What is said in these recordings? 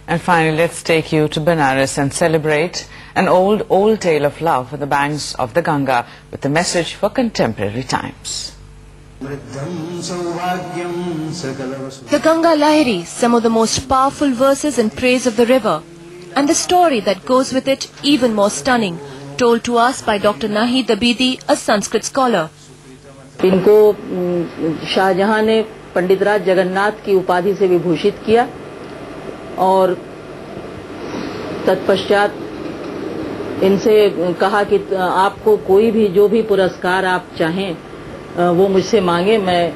And finally, let's take you to Benares and celebrate an old tale of love on the banks of the Ganga with a message for contemporary times. The Ganga Lahiri, some of the most powerful verses in praise of the river, and the story that goes with it even more stunning, told to us by Dr. Nahid Abidi, a Sanskrit scholar. इनको शाहजहां ने पंडित राज जगन्नाथ की उपाधि से विभूषित किया और तत्पश्चात इनसे कहा कि आपको कोई भी जो भी पुरस्कार आप चाहें वो मुझसे मांगे, मैं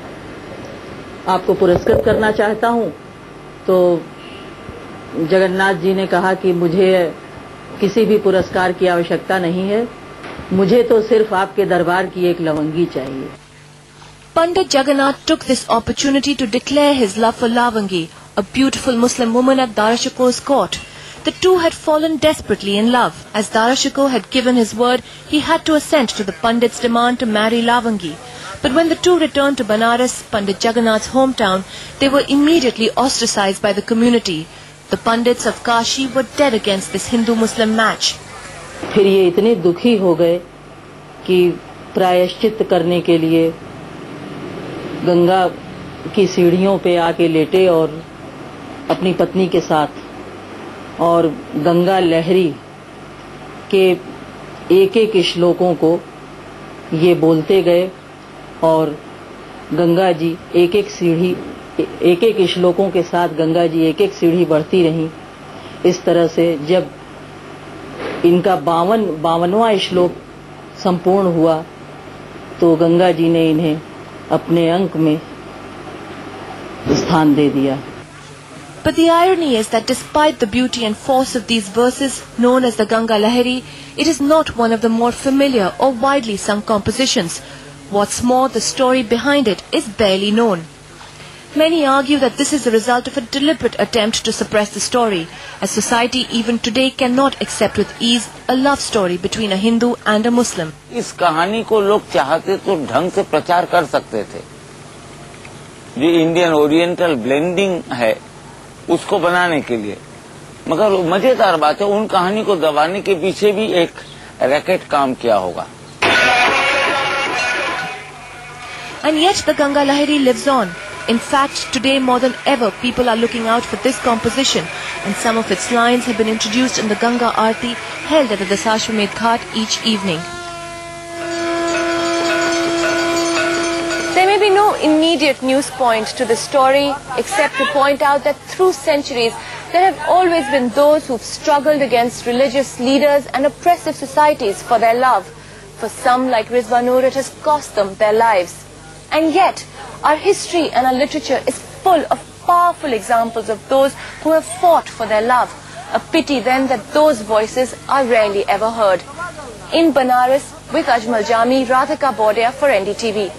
आपको पुरस्कृत करना चाहता हूं। तो जगन्नाथ जी ने कहा कि मुझे किसी भी पुरस्कार की आवश्यकता नहीं है, मुझे तो सिर्फ आपके दरबार की एक लवंगी चाहिए। Pandit Jagannath took this opportunity to declare his love for Lavangi, a beautiful Muslim woman at Darashiko's court. The two had fallen desperately in love. As Darashiko had given his word, he had to assent to the Pandit's demand to marry Lavangi. But when the two returned to Benares, Pandit Jagannath's hometown, they were immediately ostracized by the community. The Pandits of Kashi were dead against this Hindu-Muslim match. फिर ये इतने दुखी हो गए कि प्रायश्चित करने के लिए गंगा की सीढ़ियों पे आके लेटे और अपनी पत्नी के साथ और गंगा लहरी के एक एक श्लोकों को ये बोलते गए और गंगा जी एक एक श्लोकों के साथ गंगा जी एक एक सीढ़ी बढ़ती रहीं। इस तरह से जब इनका 52वां श्लोक संपूर्ण हुआ तो गंगा जी ने इन्हें अपने अंक में स्थान दे दिया। But the irony is that despite the beauty and force of these verses known as the Ganga Lahiri, it is not one of the more familiar or widely sung compositions. What's more, the story behind it is barely known. Many argue that this is the result of a deliberate attempt to suppress the story, as society even today cannot accept with ease a love story between a Hindu and a Muslim. इस कहानी को लोग चाहते तो ढंग से प्रचार कर सकते थे। जो इंडियन ओरिएंटल ब्लेंडिंग है उसको बनाने के लिए, मगर मजेदार बात है उन कहानी को दबाने के पीछे भी एक रैकेट काम किया होगा। And yet the Ganga Lahiri lives on. In fact, today more than ever, people are looking out for this composition, and some of its lines have been introduced in the Ganga Aarti held at the Dasashwamedh Ghat each evening. There may be no immediate news point to the story, except to point out that through centuries, there have always been those who've struggled against religious leaders and oppressive societies for their love. For some, like Rizwa Noor, it has cost them their lives. And yet, our history and our literature is full of powerful examples of those who have fought for their love. A pity then that those voices are rarely ever heard. In Benares, with Ajmal Jami, Radhika Bordia for NDTV.